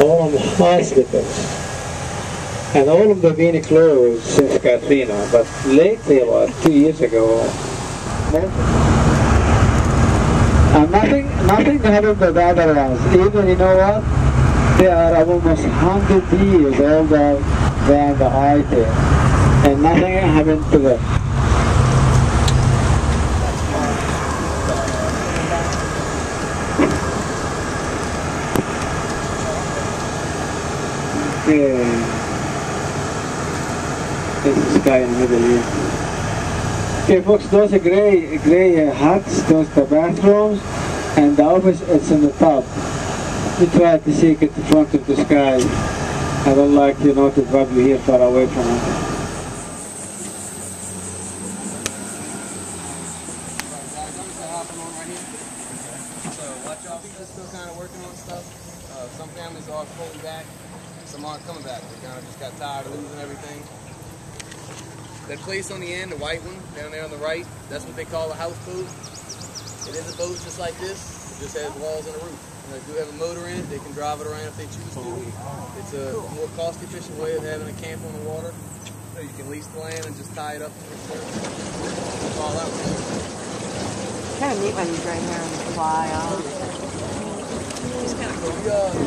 all of the hospitals. And all of them have been closed since Katrina, but lately, about 2 years ago, and nothing happened to the other ones. Even, you know what? They are almost 100 years older than the IT, and nothing happened to them. Okay. This is guy in the middle here. Okay, folks, those are gray huts, those are the bathrooms, and the office is in the top. We try to see it in front of the sky. I don't like, you know, to drop you here far away from it. So watch out, people are still kind of working on stuff. Some families are pulling back, some aren't coming back. They kind of just got tired of losing everything. That place on the end, the white one, down there on the right, that's what they call a houseboat. It is a boat just like this. It just has walls and a roof. And they do have a motor in it. They can drive it around if they choose to. It's a more cost-efficient way of having a camp on the water. So you can lease the land and just tie it up to fall out. Kind of neat when he's right here and fly out. He's kind of cool. Yeah.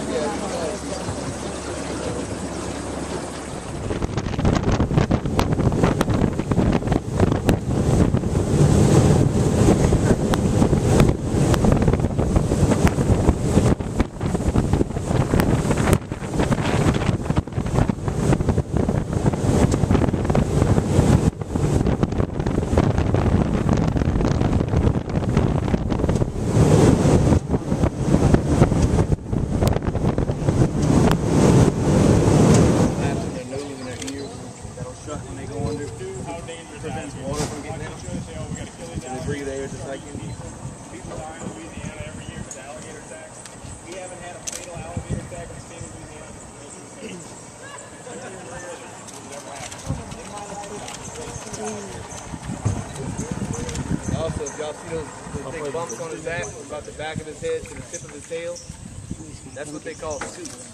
Also, if y'all see those big bumps on his back, about the back of his head to the tip of his tail, that's what they call scoops.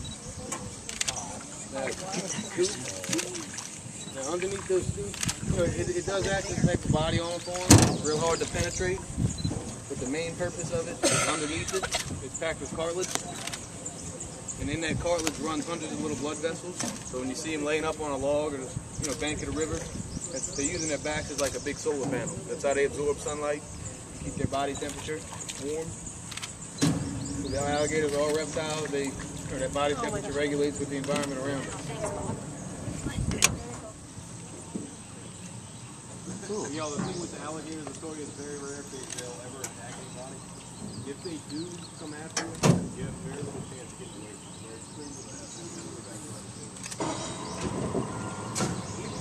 Now underneath those scoops, you know, it does actually protect the body armor for him. It's real hard to penetrate, but the main purpose of it is underneath it. It's packed with cartilage, and in that cartilage runs hundreds of little blood vessels. So when you see him laying up on a log or bank of the river, they're using their backs as like a big solar panel. That's how they absorb sunlight, keep their body temperature warm. So the alligators are all reptiles. Their body temperature regulates with the environment around them. Cool. And y'all, the thing with the alligators, the story is very rare if they'll ever attack anybody. If they do come after you, you have very little chance to get away. They're extremely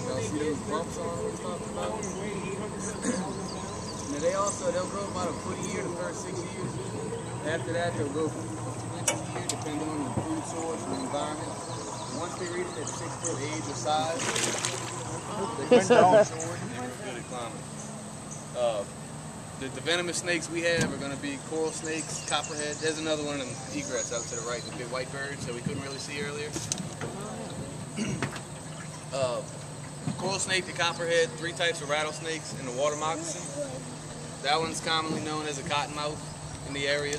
y'all see those bumps on what we're talking about? Now they'll grow about a foot a year the first 6 years. After that, they'll grow 2 inches a year, depending on the food source and the environment. Once they reach that 6 foot age or size, they can go short and they're good at climbing. The venomous snakes we have are going to be coral snakes, copperhead. There's another one of them egrets out to the right, the big white bird that we couldn't really see earlier. Coral snake, the copperhead, 3 types of rattlesnakes, and the water moccasin. That one's commonly known as a cottonmouth in the area.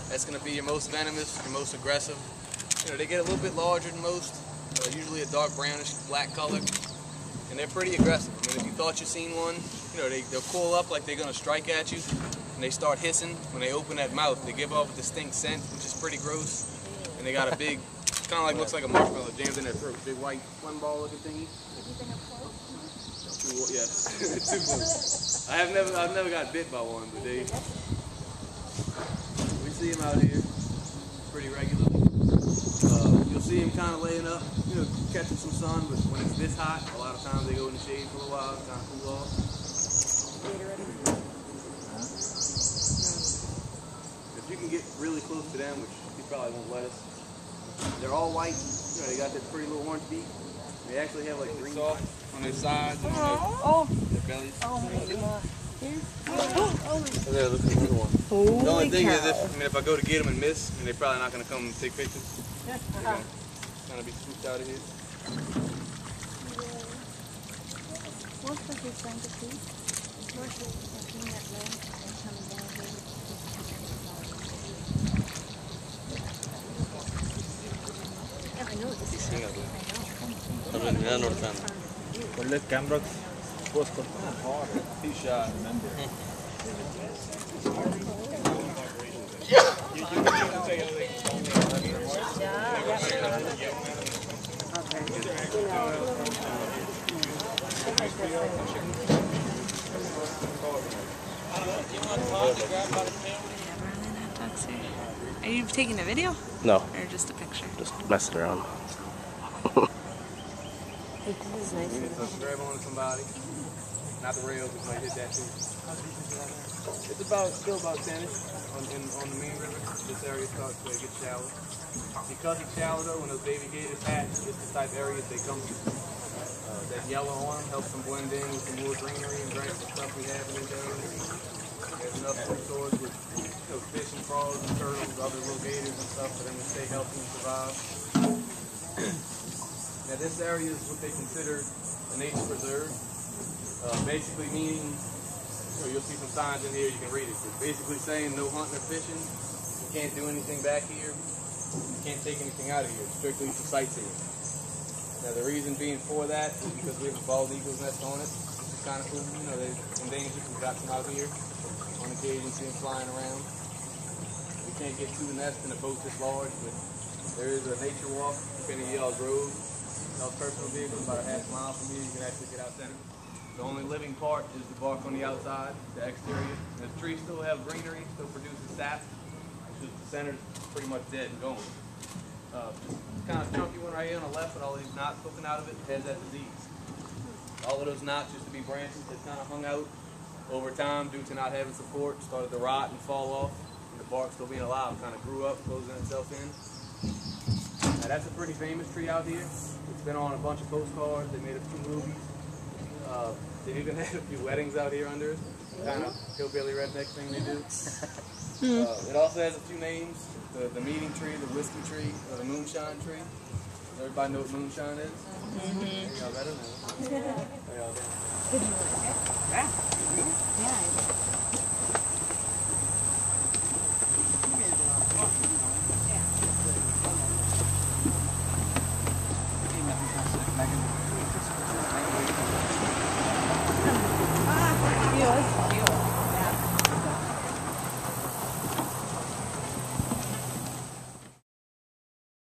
That's going to be your most venomous, your most aggressive. You know, they get a little bit larger than most, usually a dark brownish black color, and they're pretty aggressive. I mean, if you thought you seen one, you know, they'll coil up like they're going to strike at you, and they start hissing. When they open that mouth, they give off a distinct scent, which is pretty gross, and they got a big, kind of like, looks like a marshmallow jammed in their throat, big white fun ball looking thingy. Yes, 2 close. I've never got bit by one, but we see them out here pretty regularly. You'll see them kind of laying up, you know, catching some sun, but when it's this hot, a lot of times they go in the shade for a while, kind of cool off. If you can get really close to them, which you probably won't let us, they're all white. You know, they got that pretty little orange beak. They actually have like green spots on their sides and on their bellies. Oh my god. There, look at the little one. The only thing is, if I go to get them and miss, and they're probably not going to come and take pictures. Gonna be scooped out of here. What was he trying to see? What was he that way and coming down here? Yeah, I know this is ಒಳ್ಳೆ ಕ್ಯಾಮ್ರಾಗೋಸ್ಕರ He shot. Are you taking a video? No, Or just a picture? just messing around. This is nice. Grab on somebody. Not the rails, we might hit that too. It's still about 10ish on the main river. This area starts to get shallow. Because it's shallow though, when those baby gators hatch, it's the type of areas they come to. That yellow on them helps them blend in with the more greenery and grass and stuff we have in this area. There's enough food source with fish and frogs and turtles, other little gators and stuff for them to stay healthy and survive. Now this area is what they consider a nature preserve. Basically meaning, you'll see some signs in here, you can read it. It's basically saying no hunting or fishing. You can't do anything back here. You can't take anything out of here. It's strictly for sightseeing. Now the reason being for that is because we have a bald eagle's nest on it, which is kind of cool. You know, they're endangered. We've got some out here. On occasion, see them flying around. We can't get to the nest in a boat this large, but there is a nature walk up in the y'all's road. Y'all's personal vehicle, about a half mile from here, you can actually get out center. The only living part is the bark on the outside, the exterior. The trees still have greenery, still produces sap. It's just the center's pretty much dead and going. Kind of chunky one right here on the left, but all these knots poking out of it has that disease. All of those knots used to be branches that kind of hung out over time due to not having support, started to rot and fall off, and the bark still being alive kind of grew up, closing itself in. Now that's a pretty famous tree out here. It's been on a bunch of postcards. They made a few movies. They even had a few weddings out here under it. Kind of hillbilly redneck thing they do. It also has a few names. The meeting tree, the whiskey tree, or the moonshine tree. Does everybody know what moonshine is? Y'all better know. Y'all doing? Yeah.